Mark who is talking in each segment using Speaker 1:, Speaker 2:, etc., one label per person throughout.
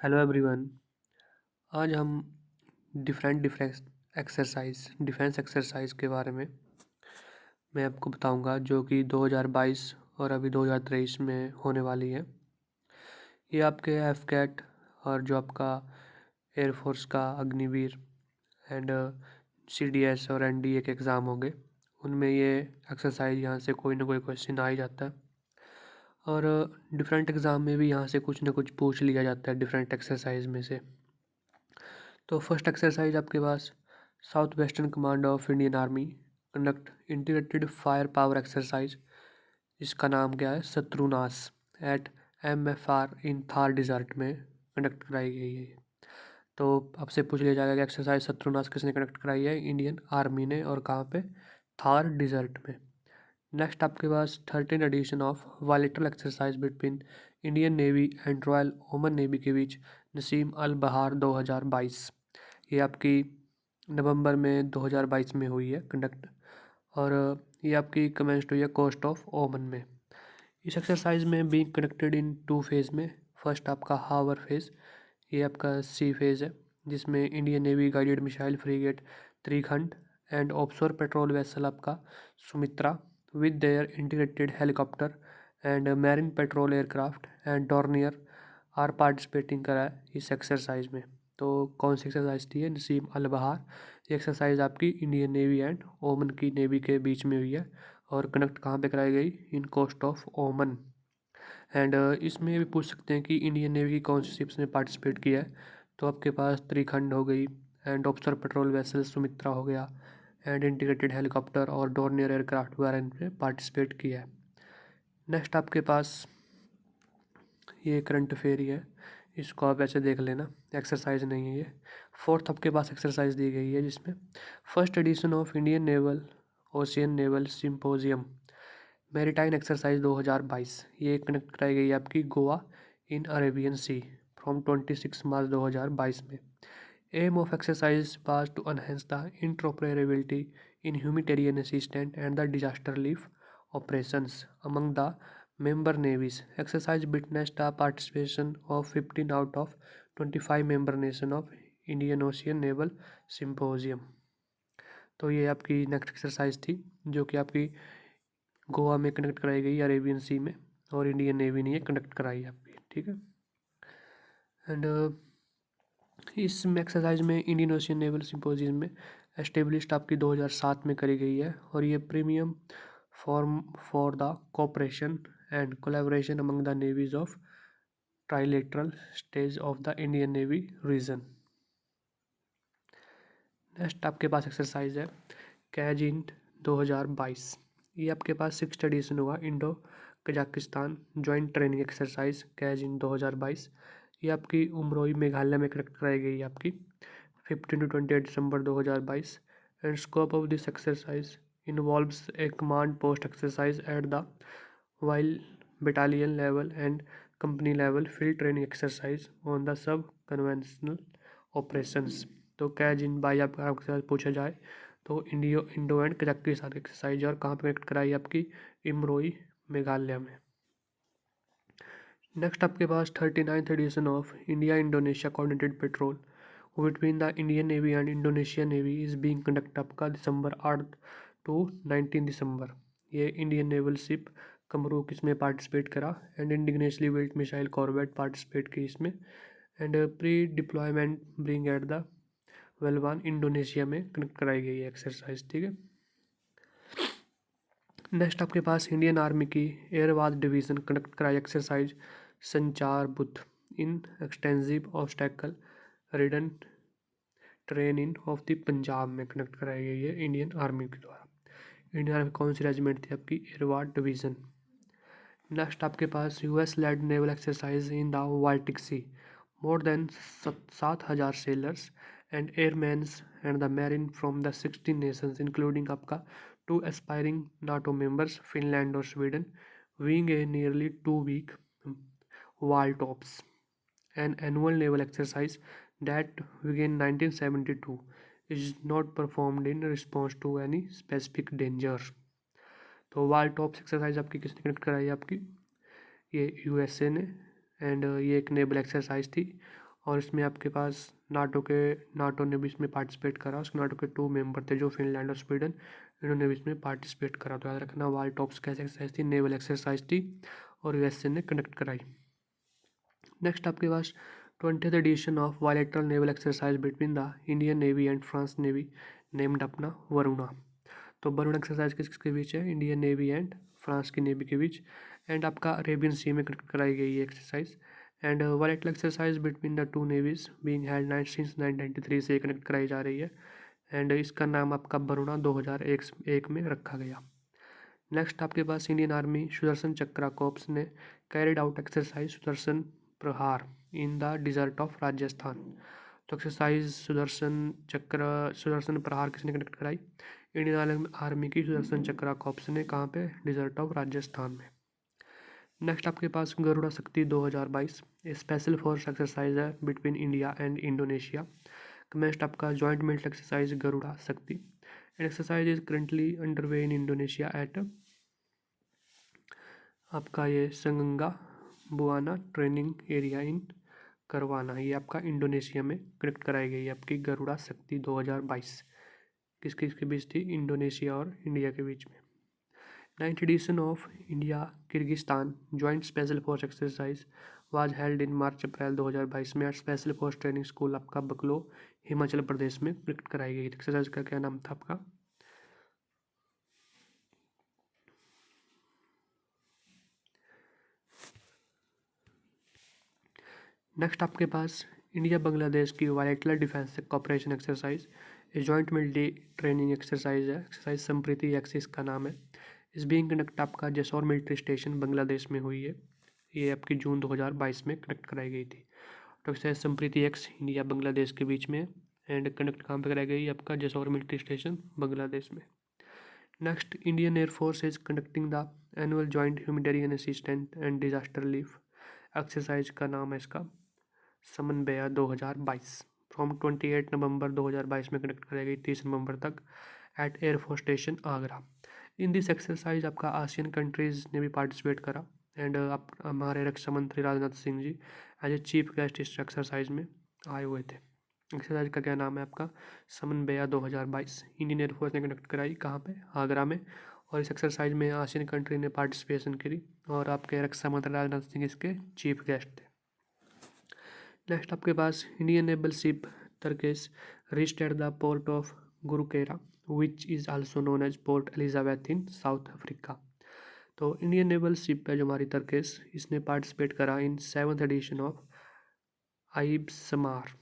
Speaker 1: Hello everyone. आज हम different defence exercise के बारे में मैं आपको बताऊंगा, जो कि 2022 और अभी 2023 में होने वाली है। ये आपके एफकेट और जो आपका एयरफोर्स का अग्निवीर एंड सीडीएस और एनडीए के एग्ज़ाम होंगे, उनमें ये एक्सरसाइज यहाँ से कोई ना कोई क्वेश्चन आ ही जाता है। और डिफरेंट एग्ज़ाम में भी यहाँ से कुछ ना कुछ पूछ लिया जाता है डिफरेंट एक्सरसाइज में से। तो फर्स्ट एक्सरसाइज आपके पास south western command of Indian army conduct integrated fire power exercise, इसका नाम क्या है, Shatrunash at MFR in Thar desert में कंडक्ट कराई गई है। तो आपसे पूछ लिया जाएगा कि एक्सरसाइज शत्रुनाश किसने कंडक्ट कराई है, इंडियन आर्मी ने, और कहाँ पे, थार डिज़र्ट में। नेक्स्ट आपके पास 13 edition of bilateral exercise between Indian navy and royal Oman navy के बीच नसीम अल बहार 2022। ये आपकी नवंबर में 2022 में हुई है कंडक्ट, और ये आपकी कमेंस्ड हुई है कोस्ट ऑफ ओमन में। इस एक्सरसाइज में बीइंग कंडक्टेड इन 2 फेज़ में। फर्स्ट आपका हावर फेज़, ये आपका सी फेज़ है, जिसमें Indian navy guided missile frigate Trikand and offshore patrol vessel आपका Sumitra with their integrated helicopter and marine patrol aircraft and Dornier are participating करा है इस एक्सरसाइज में। तो कौन सी एक्सरसाइज थी, है नसीम अल बहार। ये एक्सरसाइज आपकी इंडियन नेवी एंड ओमन की नेवी के बीच में हुई है, और कनेक्ट कहाँ पे कराई गई, इन कोस्ट ऑफ ओमन। एंड इसमें भी पूछ सकते हैं कि इंडियन नेवी की कौन सी शिप्स ने पार्टिसिपेट किया है। तो आपके पास त्रिखंड हो गई, and offshore patrol vessel Sumitra हो गया, एंड इंटीग्रेटेड हेलीकॉप्टर और डॉर्नियर एयरक्राफ्ट वगैरह ने पार्टिसिपेट किया है। नेक्स्ट आपके पास ये करंट अफेयर ही है, इसको आप ऐसे देख लेना, एक्सरसाइज नहीं है ये। फोर्थ आपके पास एक्सरसाइज दी गई है, जिसमें first edition of Indian naval ocean naval symposium maritime exercise 2022, ये कनेक्ट कराई गई है आपकी Goa in Arabian sea from 26 March 2022 में। Aim of exercise was to enhance the interoperability in humanitarian assistant and the disaster relief operations among the member navies. Exercise witnessed the participation of 15 out of 25 member nation of Indian Ocean Naval Symposium। तो ये आपकी next exercise थी, जो कि आपकी गोवा में conduct कराई गई अरेबियन सी में, और इंडियन नेवी ने ये कंडक्ट कराई है आपकी, ठीक है। एंड इस एक्सरसाइज में इंडियन ओशियन नेवल सिंपोजियम में एस्टेब्लिश्ड आपकी 2007 में करी गई है, और ये premium form for the cooperation and collaboration among the navies of trilateral stage of the Indian navy region. Next आपके पास एक्सरसाइज है कैजिंट 2022। ये आपके पास 6th एडिशन हुआ Indo Kazakhstan joint training exercise KAZIND 2022। ये आपकी उमरोई मेघालय में कंडक्ट कराई गई है आपकी 15 to 28 December 2022। And scope of this exercise involves A command post exercise at the while battalion level and company level field training exercise on the sub conventional operations. तो कैज in by आपके साथ पूछा जाए तो इंडो एंड कजाक के साथ exercise, और कहाँ पे कनेक्ट कराई आपकी, इमरोई मेघालय में। नेक्स्ट आपके पास 39th edition of India Indonesia coordinated patrol between the Indian navy and Indonesia navy is being conduct आपका December 8 to 19 दिसंबर। ये इंडियन नेवल शिप कमरूक इसमें पार्टिसिपेट करा, and indigenously built missile corvette participate की इसमें, and pre deployment bring at the Belawan Indonesia में connect कराई गई है एक्सरसाइज, ठीक है। नेक्स्ट आपके पास इंडियन आर्मी की एयरवाद डिवीजन कंडक्ट कराई एक्सरसाइज संचार बुद्ध in extensive obstacle ridden terrain of the Punjab में कंडक्ट कराई गई है इंडियन आर्मी के द्वारा। इंडियन आर्मी कौन सी रेजिमेंट थी आपकी, एयरवाद डिवीजन। नेक्स्ट आपके पास US led naval exercise in the Baltic sea, more than 7,000 sailors and airmans and the marine from the 16 nations including आपका 2 एस्पायरिंग नाटो मेंबर्स फिनलैंड और Sweden wing a nearly 2 week wall tops. An annual naval exercise that began 1972 is not performed in response to any specific danger। तो वाल tops exercise आपकी किसने connect कराई है आपकी, ये यूएसए ने, एंड ये एक नेवल एक्सरसाइज थी, और इसमें आपके पास नाटो ने भी इसमें पार्टिसिपेट करा। उस नाटो के 2 मेंबर थे जो फिनलैंड और स्वीडन, इन्होंने भी इसमें पार्टिसिपेट करा। तो याद रखना वाल टॉप्स कैसे एक्सरसाइज थी, नेवल एक्सरसाइज थी और यूएसए ने कंडक्ट कराई। नेक्स्ट आपके पास 20th edition of bilateral naval exercise between the Indian navy and France navy named अपना वरुणा। तो वरुण एक्सरसाइज किसके बीच है, इंडियन नेवी एंड फ्रांस की नेवी के बीच, एंड आपका अरेबियन सी में कंडक्ट कराई गई है exercise. And bilateral exercise between the two navies being held since 1993 से कंडक्ट कराई जा रही है। एंड इसका नाम आपका वरुणा 2001 में रखा गया। नेक्स्ट आपके पास इंडियन आर्मी सुदर्शन चक्रा कॉर्प्स ने कैरिड आउट एक्सरसाइज सुदर्शन प्रहार in the desert of Rajasthan. तो एक्सरसाइज सुदर्शन प्रहार किसने कंडक्ट कराई, इंडियन आर्मी की सुदर्शन चक्रा कॉर्प्स ने। कहाँ पे, डिजर्ट ऑफ राजस्थान में। नेक्स्ट आपके पास Garuda Shakti 2022 special force exercise है between India and Indonesia. Next आपका joint military exercise Garuda Shakti and exercise is currently underway in Indonesia at आपका ये संगंगा बुआना ट्रेनिंग एरिया इन करवाना। ये आपका इंडोनेशिया में कंडक्ट कराई गई है आपकी गरुड़ा शक्ति 2022। किसके किसके बीच थी, इंडोनेशिया और इंडिया के बीच में। 9th edition of India Kyrgyzstan joint special force exercise was held in March April 2022 में स्पेशल फोर्स ट्रेनिंग स्कूल आपका बकलो हिमाचल प्रदेश में कंडक्ट कराई गई थी। एक्सरसाइज का क्या नाम था आपका, नेक्स्ट आपके पास इंडिया बांग्लादेश की बायलैटरल डिफेंस कॉपरेशन एक्सरसाइज ये जॉइंट मिलिट्री ट्रेनिंग एक्सरसाइज है। एक्सरसाइज संप्रीति एक्सिस का नाम है। इस बीइंग कंडक्ट आपका जसौर मिलिट्री स्टेशन बांग्लादेश में हुई है। ये आपकी जून 2022 में कंडक्ट कराई गई थी। तो exercise Sampriti x India Bangladesh के बीच में एंड कंडक्ट कहाँ पर कराई गई, आपका जसौर मिलिट्री स्टेशन बांग्लादेश में। Next Indian air force is conducting the annual joint humanitarian assistant and disaster relief exercise का नाम है इसका समन्वय 2022 फ्रॉम 28 नवंबर 2022 में कंडक्ट कराई गई 30 नवंबर तक at air force station Agra. In this exercise आपका आसियन कंट्रीज ने भी पार्टिसिपेट करा एंड आप हमारे रक्षा मंत्री Rajnath Singh ji as a chief guest इस एक्सरसाइज में आए हुए थे। एक्सरसाइज का क्या नाम है आपका समन्वय 2022। इंडियन एयरफोर्स ने कंडक्ट कराई कहाँ पे, आगरा में। और इस एक्सरसाइज में आसियन कंट्री ने पार्टिसिपेशन करी और आपके रक्षा मंत्री राजनाथ सिंह इसके चीफ गेस्ट थे। नेक्स्ट आपके पास Indian naval ship Tarkash reached at the port of Gqeberha which is also known as port Elizabeth in South Africa. तो इंडियन नेवल शिप है जो हमारी तरकेश, इसने पार्टिसिपेट करा इन 7th एडिशन ऑफ आइब्समार।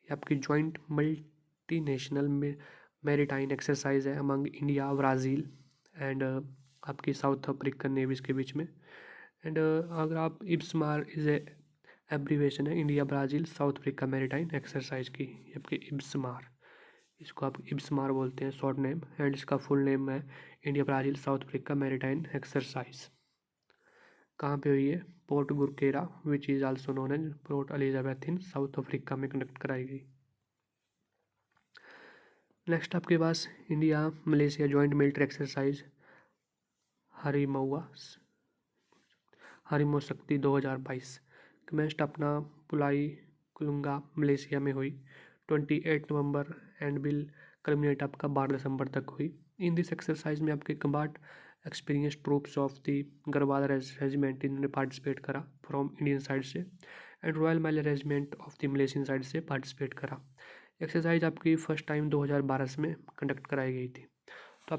Speaker 1: ये आपकी joint multi national maritime exercise है among India Brazil and आपकी साउथ अफ्रीकन नेवीज के बीच में। एंड अगर आप इब्समार इज ए एब्रीवेशन है India Brazil South Africa maritime exercise की, ये आपकी इब्समार, इसको आप इब्समार बोलते हैं शॉर्ट नेम। एंड इसका फुल नेम है India Brazil South Africa maritime exercise. कहाँ पे हुई है, port Gqeberha which is also known as port Elizabeth in South Africa में कंडक्ट कराई गई। नेक्स्ट आपके पास India Malaysia joint military exercise Harimau Shakti 2022 कमेंस्ट अपना पुलाई कुलुंगा मलेशिया में हुई 28 नवंबर एंड विल कल्मिनेट आपका 12 दिसंबर तक हुई। इन दिस एक्सरसाइज में आपके कम्बाट experience troops of the Garhwal regiment इन्होंने पार्टिसिपेट करा फ्रॉम इंडियन साइड से and royal mile regiment of the Malaysian side से पार्टिसिपेट करा। एक्सरसाइज आपकी फर्स्ट टाइम 2012 में कंडक्ट कराई गई थी। तो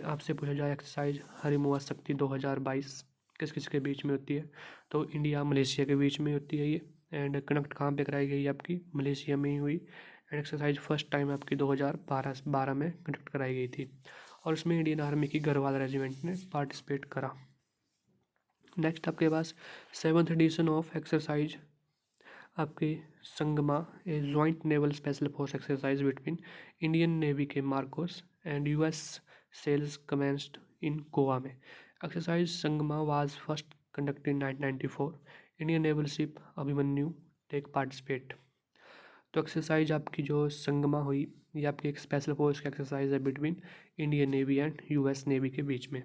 Speaker 1: आपसे पूछा जाए एक्सरसाइज हरिमुआ शक्ति 2022 किस किस के बीच में होती है, तो इंडिया मलेशिया के बीच में होती है ये। एंड कंडक्ट कहाँ पे कराई गई आपकी, मलेशिया में ही हुई। एंड एक्सरसाइज फर्स्ट टाइम आपकी 2012 में कंडक्ट कराई गई थी और इसमें इंडियन आर्मी की गढ़वाल रेजिमेंट ने पार्टिसिपेट करा। नेक्स्ट आपके पास 7th एडिशन ऑफ एक्सरसाइज आपकी Sangam a joint naval special force exercise between Indian navy के MARCOS and US seals commenced in Goa में। Exercise Sangam was first conducted in 1994। Indian naval ship Abhimanyu take participate. तो exercise आपकी जो संगमा हुई ये आपकी एक स्पेशल फोर्स की एक्सरसाइज है between Indian navy and US navy के बीच में।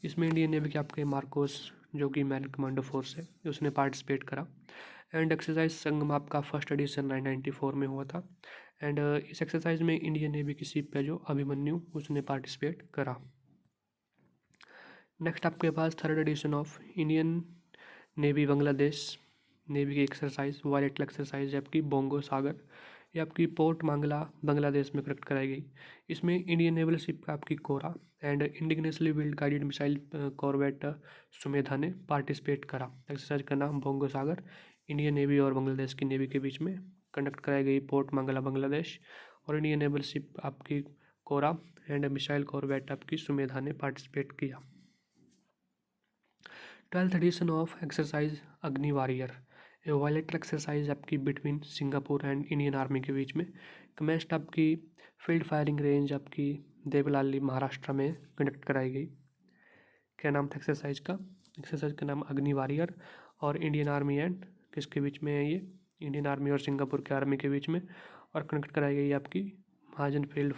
Speaker 1: इसमें इंडियन नेवी के आपके मार्कोस जो कि मैरिन कमांडो फोर्स है उसने पार्टिसिपेट करा एंड एक्सरसाइज संगम आपका फर्स्ट एडिशन 1994 में हुआ था। एंड इस एक्सरसाइज में इंडियन नेवी की शिप पे जो अभिमन्यु उसने पार्टिसिपेट करा। नेक्स्ट आपके पास third edition of Indian navy Bangladesh navy की एक्सरसाइज वायलेटल एक्सरसाइज है आपकी बोंगो सागर। ये आपकी पोर्ट मांगला बांग्लादेश में कंडक्ट कराई गई। इसमें इंडियन नेवल शिप का आपकी Kora and indigenously build guided missile corvette Sumedha ने पार्टिसिपेट करा। एक्सरसाइज का नाम बोंगो सागर इंडियन नेवी और बांग्लादेश की नेवी के बीच में कंडक्ट कराई गई पोर्ट मांगला बांग्लादेश। और इंडियन नेवल शिप आपकी कोरा एंड मिसाइल कॉर्वेट आपकी सुमेधा ने पार्टिसिपेट किया। 12th एडिशन ऑफ एक्सरसाइज अग्नि वॉरियर ए वायलेटल एक्सरसाइज आपकी between Singapore and Indian army के बीच में कमेंस्ड आपकी फील्ड फायरिंग रेंज आपकी देवलाली महाराष्ट्र में कंडक्ट कराई गई। क्या नाम था एक्सरसाइज का? एक्सरसाइज का नाम अग्नि वॉरियर और इंडियन आर्मी एंड किसके बीच में है ये? इंडियन आर्मी और सिंगापुर के आर्मी के बीच में। और कंडक्ट कराई गई आपकी महाजन फील्ड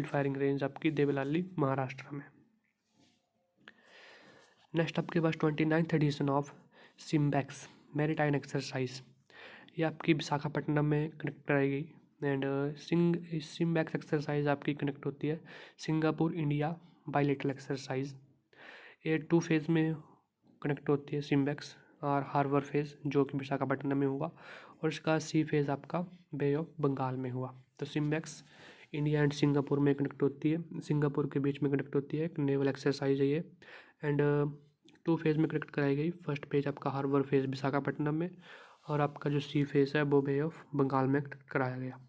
Speaker 1: फायरिंग रेंज आपकी देवलाली महाराष्ट्र में। नेक्स्ट आपके पास 29th edition of SIMBEX maritime exercise ये आपकी विशाखापट्टनम में कंडक्ट कराई गई। एंड सिम्बैक्स एक्सरसाइज आपकी कंडक्ट होती है सिंगापुर इंडिया बायलेटरल एक्सरसाइज। ये 2 फेज़ में कंडक्ट होती है सिम्बैक्स और हार्बर फेज़ जो कि विशाखापट्टनम में हुआ और इसका सी फेज़ आपका बे ऑफ बंगाल में हुआ। तो सिम्बैक्स इंडिया एंड सिंगापुर में कंडक्ट होती है, सिंगापुर के बीच में कंडक्ट होती है, एक नेवल एक्सरसाइज है ये। एंड 2 फेज़ में कंडक्ट कराई गई। फर्स्ट फेज़ आपका हार्बर फेज़ विशाखापट्टनम में और आपका जो सी फेज़ है वो बे ऑफ बंगाल में कंडक्ट कराया गया।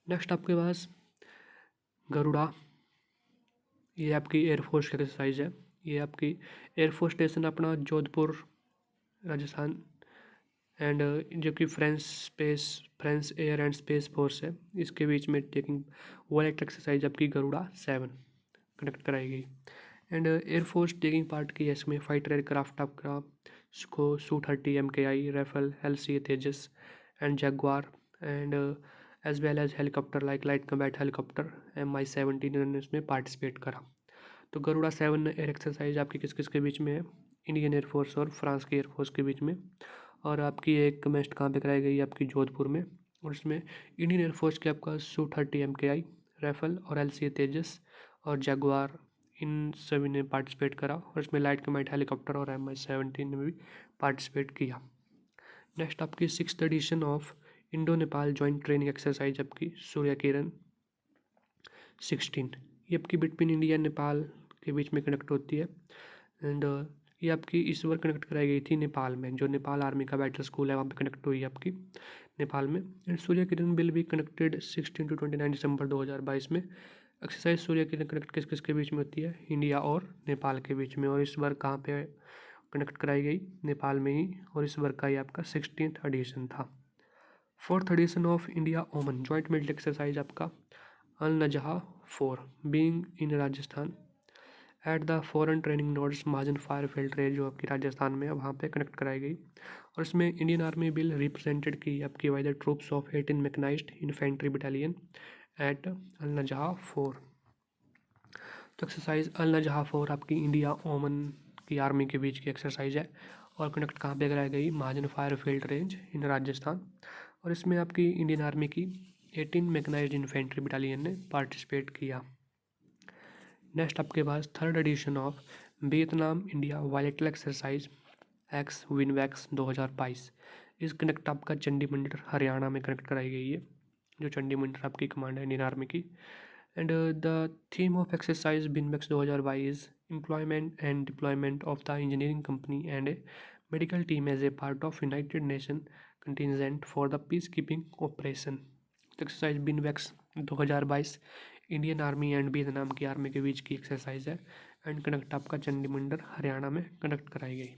Speaker 1: नेक्स्ट आपके पास गरुड़ा ये आपकी एयरफोर्स की एक्सरसाइज है। ये आपकी एयरफोर्स स्टेशन अपना जोधपुर राजस्थान एंड जो कि French air and space force है इसके बीच में टेकिंग वायलेट एक्सरसाइज आपकी गरुड़ा 7 कंडक्ट कराई गई। एंड एयरफोर्स टेकिंग पार्ट की इसमें फाइटर एयरक्राफ्ट आपका Su-30 MKI Rafale LCA Tejas and Jaguar and as well as helicopter like light combat helicopter Mi-17 इन्होंने इसमें पार्टिसिपेट करा। तो गरुड़ा 7 एयर एक्सरसाइज आपकी किस किस के बीच में है? इंडियन एयरफोर्स और फ्रांस की एयरफोर्स के बीच में। और आपकी एक कमेस्ट कहाँ पे कराई गई? आपकी जोधपुर में। और इसमें इंडियन एयरफोर्स के आपका Su-30 MKI राइफल और LCA तेजस और जगुआर इन सभी ने पार्टिसिपेट करा और इसमें लाइट कमांड हेलीकॉप्टर और Mi-17 ने भी पार्टिसिपेट किया। नेक्स्ट आपकी 6th edition of Indo Nepal joint training exercise आपकी सूर्य किरण 16 ये आपकी बिटवीन इंडिया एंड नेपाल के बीच में कंडक्ट होती है। एंड ये आपकी इस बार कंडक्ट कराई गई थी नेपाल में, जो नेपाल आर्मी का बैटल स्कूल है वहाँ पे कंडक्ट हुई है आपकी नेपाल में। And Surya Kiran will be connected 16 to 29 दिसंबर 2022 में। एक्सरसाइज सूर्य किरण कनेक्ट किस किस के बीच में होती है? इंडिया और नेपाल के बीच में। और इस बार कहाँ पे कनेक्ट कराई गई? नेपाल में ही। और इस बार का ये आपका 16th एडिशन था। 4th एडिशन ऑफ इंडिया ओमन जॉइंट मिलिट्री एक्सरसाइज आपका अल Najah 4 being in Rajasthan at the foreign training nodes Mahajan fire field range जो आपकी राजस्थान में है वहाँ पे कनेक्ट कराई गई। और इसमें इंडियन आर्मी बिल रिप्रेजेंटेड की आपकी by the troops of 18 mechanised infantry battalion at Al Najah 4। तो एक्सरसाइज अल नजहा 4 आपकी इंडिया ओमन की आर्मी के बीच की एक्सरसाइज है और कंडक्ट कहाँ पे कराई गई? Mahajan fire field range in Rajasthan. और इसमें आपकी इंडियन आर्मी की 18 मैकेनाइज्ड इन्फेंट्री बटालियन ने पार्टिसिपेट किया। नेक्स्ट आपके पास 3rd edition of Vietnam India bilateral exercise ex VINBAX 2022 इस कंडक्ट आपका चंडी मंदिर हरियाणा में कंडक्ट कराई गई है, जो चंडी मंदिर आपकी कमांड है इंडियन आर्मी की। And the theme of exercise VINBAX 2022 employment and deployment of the engineering company and a medical team as a part of United Nation contingent for the peace keeping operation. Exercise VINBAX 2022 Indian army and Vietnam की army के बीच की exercise है and conduct आपका चंडी मंदिर हरियाणा में conduct कराई गई।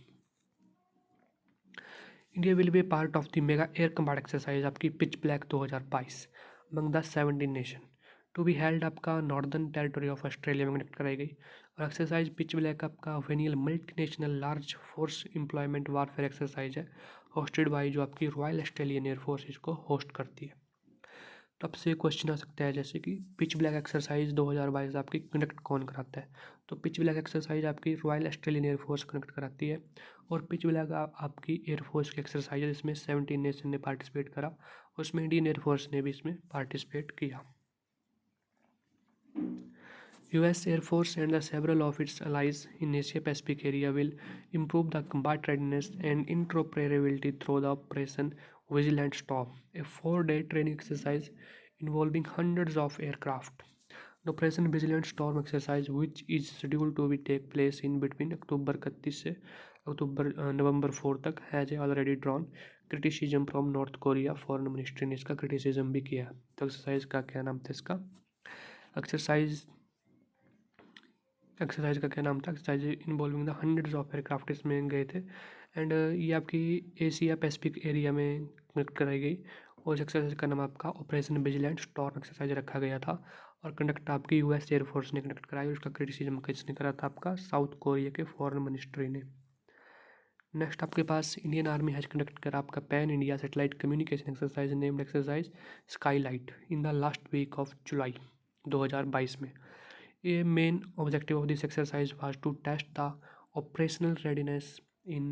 Speaker 1: India will be part of the mega air combat exercise आपकी Pitch Black 2022 among the 17 nation to be held आपका नॉर्दर्न टेरिटरी ऑफ ऑस्ट्रेलिया में कंडक्ट कराई गई। और एक्सरसाइज पिच ब्लैक आपका biennial multinational large force employment warfare exercise है hosted by जो आपकी रॉयल ऑस्ट्रेलियन एयरफोर्स इसको होस्ट करती है। तो आपसे क्वेश्चन आ सकता है जैसे कि पिच ब्लैक एक्सरसाइज 2022 आपकी कंडक्ट कौन कराता है। तो पिच ब्लैक एक्सरसाइज आपकी रॉयल ऑस्ट्रेलियन एयरफोर्स कंडक्ट कराती है। और पिच ब्लैक आपकी एयरफोर्स की एक्सरसाइज है, इसमें 17 नेशन ने पार्टिसिपेट करा और उसमें इंडियन एयरफोर्स ने भी इसमें पार्टिसिपेट किया। US Air Force and the several of its allies in Asia-Pacific area will improve the combat readiness and interoperability through the Operation Vigilant Storm, a 4-day training exercise involving hundreds of aircraft. The Operation Vigilant Storm exercise, which is scheduled to take place in between October 31 से November 4 तक, has already drawn criticism from North Korea Foreign Ministry ने इसका criticism भी किया। तो exercise का क्या नाम था इसका? एक्सरसाइज का क्या नाम था? Exercise involving the hundreds of aircraft इसमें गए थे। एंड ये आपकी एशिया पैसिफिक एरिया में कंडक्ट कराई गई और इस एक्सरसाइज का नाम आपका ऑपरेशन विजिलेंट स्टॉर्म एक्सरसाइज रखा गया था। और कंडक्ट आपकी US एयरफोर्स ने कंडक्ट कराई और उसका क्रिटिसिज्म किसने करा था? आपका साउथ कोरिया के फॉरेन मिनिस्ट्री ने। नेक्स्ट आपके पास इंडियन आर्मी हैज कंडक्ट करा आपका pan India satellite communication exercise named exercise skylight in the last week of July 2022 में। A main objective of this exercise was to test the operational readiness in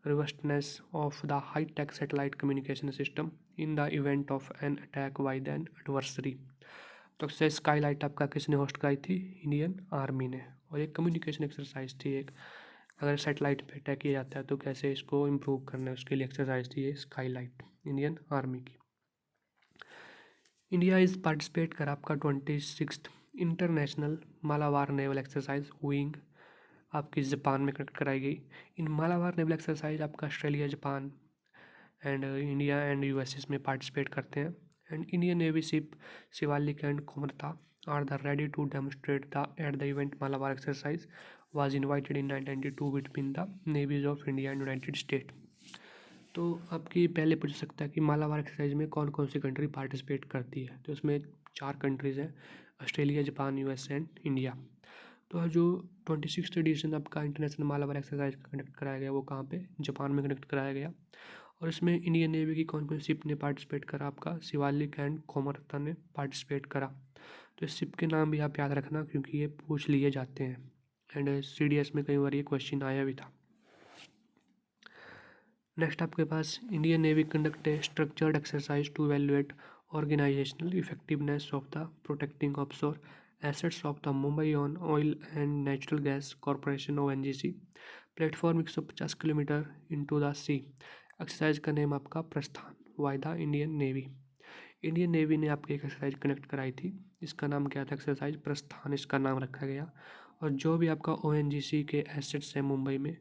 Speaker 1: robustness of the high-tech satellite communication system in the event of an attack by an adversary. तो exercise Skylight आपका किसने host कराई थी? Indian army ने। और एक communication exercise थी, एक अगर सैटेलाइट पे अटैक किया जाता है तो कैसे इसको इम्प्रूव करना है उसके लिए एक्सरसाइज थी ये स्काईलाइट इंडियन आर्मी की। इंडिया इज पार्टिसिपेट करा आपका 26th international Malabar naval exercise wing आपकी जापान में कंडक्ट कराई गई। इन मालाबार नेवल एक्सरसाइज आपका Australia, Japan and India and US इसमें पार्टिसिपेट करते हैं। And Indian navy ship Shivalik and Kamorta are the ready to demonstrate the at the event Malabar exercise was invited in 1992 between the navies of India and United state. तो आपकी पहले पूछ सकता है कि मालाबार एक्सरसाइज में कौन कौन सी कंट्री पार्टिसिपेट करती है। तो इसमें 4 कंट्रीज़ हैं, Australia, Japan, US and India. तो जो 26th एडिशन आपका इंटरनेशनल मालाबार एक्सरसाइज का कंडक्ट कराया गया वो कहाँ पे? जापान में कंडक्ट कराया गया। और इसमें इंडियन नेवी की कौन कौन शिप ने पार्टिसिपेट करा? आपका शिवालिक एंड कोमरता ने पार्टिसिपेट करा। तो इस शिप के नाम भी आप याद रखना क्योंकि ये पूछ लिए जाते हैं एंड CDS में कई बार ये क्वेश्चन आया भी था। नेक्स्ट आपके पास Indian navy conduct a structured exercise to evaluate organisational effectiveness of the protecting offshore assets of the Mumbai on oil and natural gas corporation ONGC platform 150 kilometre into the sea. Exercise का name आपका Prasthan by the Indian navy. Indian navy ने आपकी एक exercise conduct कराई थी, इसका नाम क्या था? एक्सरसाइज प्रस्थान इसका नाम रखा गया। और जो भी आपका ONGC के एसेट्स हैं मुंबई में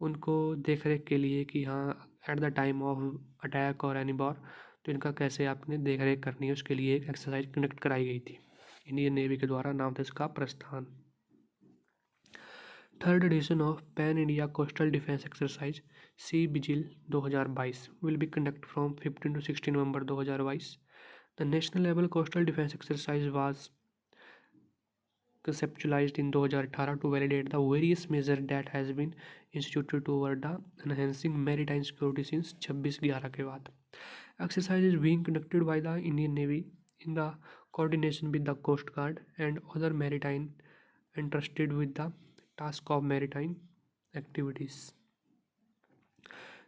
Speaker 1: उनको देख रेख के लिए कि हाँ at the time of attack और एनी वॉर तो इनका कैसे आपने देख रेख करनी है उसके लिए एक एक्सरसाइज कंडक्ट कराई गई थी इंडियन नेवी के द्वारा। नाम था इसका Prasthan. Third edition of pan India coastal defence exercise sea vigil 2022 will be conduct from 15 to 16 November 2022। The national level coastal defence exercise was conceptualized in 2018 to validate the various measures that has been instituted toward the enhancing maritime security since 26/11 के बाद। Exercise is being conducted by the Indian Navy in the coordination with the Coast Guard and other maritime entrusted with the task of maritime activities।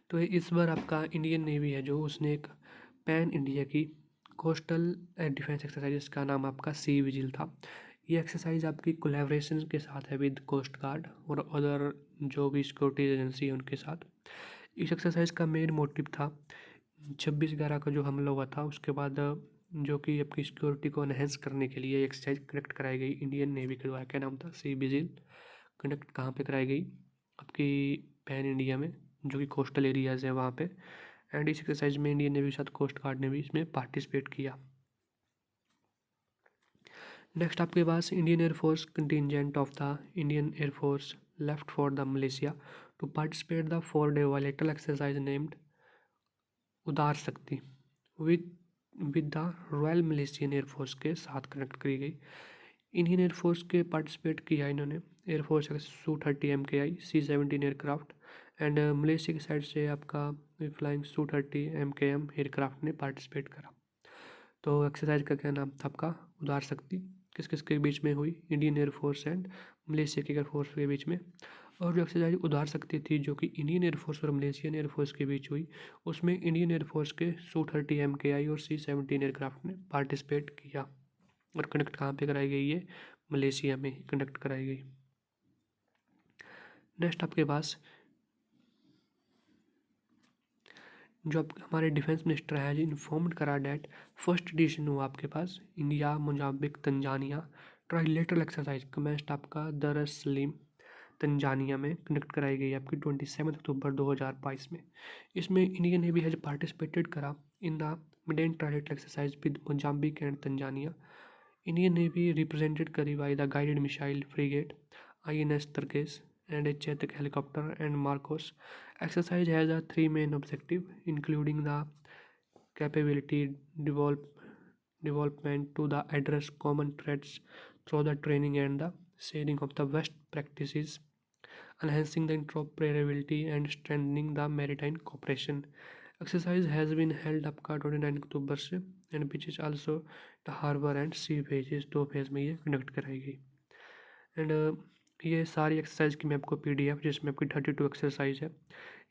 Speaker 1: तो इस बार आपका Indian navy है जो उसने एक pan India की कोस्टल डिफेंस एक्सरसाइज का नाम आपका सी विजिल था। ये एक्सरसाइज आपकी कोलैबोरेशन के साथ है विद कोस्ट गार्ड और अदर जो भी सिक्योरिटी एजेंसी है उनके साथ। इस एक्सरसाइज का मेन मोटिव था 26/11 का जो हमला हुआ था उसके बाद जो कि आपकी सिक्योरिटी को एनहेंस करने के लिए एक्सरसाइज कंडक्ट कराई गई इंडियन नेवी के द्वारा। क्या नाम था? C vigil. कंडक्ट कहाँ पे कराई गई? आपकी पैन इंडिया में जो कि कोस्टल एरियाज़ है वहाँ पे। एंड इस एक्सरसाइज में इंडियन नेवी के साथ कोस्ट गार्ड ने भी इसमें पार्टिसिपेट किया। नेक्स्ट आपके पास Indian air force contingent of the Indian air force left for the Malaysia to participate the 4-day bilateral exercise named Udara Shakti with the Royal Malaysian air force के साथ कंडक्ट करी गई। इंडियन एयरफोर्स के पार्टिसिपेट किया इन्होंने air force Su-30 MKI C-17 aircraft and Malaysia की side से आपका फ्लाइंग Su-30 MKM एयरक्राफ्ट ने पार्टिसिपेट करा। तो एक्सरसाइज का क्या नाम था आपका? उदार शक्ति। किस किस के बीच में हुई? इंडियन एयरफोर्स एंड मलेशिया के एयरफोर्स के बीच में। और जो एक्सरसाइज उदार शक्ति थी जो कि इंडियन एयरफोर्स और मलेशियन एयरफोर्स के बीच हुई, उसमें इंडियन एयरफोर्स के Su-30 MKI और C-17 एयरक्राफ्ट ने पार्टिसिपेट किया। और कंडक्ट कहाँ पे कराई गई? ये मलेशिया में ही कंडक्ट कराई गई। नेक्स्ट आपके पास जो आप हमारे डिफेंस मिनिस्टर है जी इन्फॉर्म्ड करा डैट फर्स्ट एडिशन हुआ आपके पास India Mozambique Tanzania trilateral exercise commenced आपका दर एस सलीम तंजानिया में कंडक्ट कराई गई आपकी 27 अक्टूबर 2022 में। इसमें इंडियन नेवी हैज पार्टिसिपेटेड करा in the maiden trilateral exercise with Mozambique and Tanzania. Indian navy represented करी by the guided missile frigate INS Turkish and a Chetak helicopter and Marcos. Exercise has a three main objective, including the capability development to the address common threats through the training and the sharing of the best practices, enhancing the interoperability and strengthening the maritime cooperation. Exercise has been held up का 29 अक्टूबर से and which is also the harbor and sea phases, 2 phase में ये conduct कराई गई। And ये सारी exercise की मैं आपको PDF जिसमें आपकी 32 एक्सरसाइज है,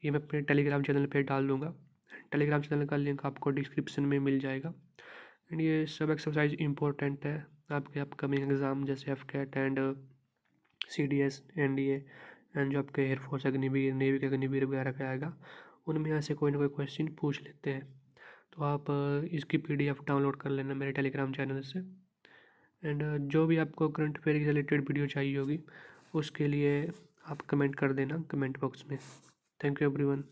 Speaker 1: ये मैं अपने टेलीग्राम चैनल पे डाल दूँगा। टेलीग्राम चैनल का लिंक आपको डिस्क्रिप्शन में मिल जाएगा। एंड ये सब एक्सरसाइज इंपॉर्टेंट है आपके अपकमिंग एग्ज़ाम जैसे FCAT and CDS NDA and जो आपके एयरफोर्स अग्निवीर नेवी के अग्निवीर वगैरह का आएगा, उनमें ऐसे कोई ना कोई क्वेश्चन पूछ लेते हैं। तो आप इसकी PDF डाउनलोड कर लेना मेरे टेलीग्राम चैनल से। एंड जो भी आपको करंट अफेयर से रिलेटेड वीडियो चाहिए होगी उसके लिए आप कमेंट कर देना कमेंट बॉक्स में। Thank you everyone.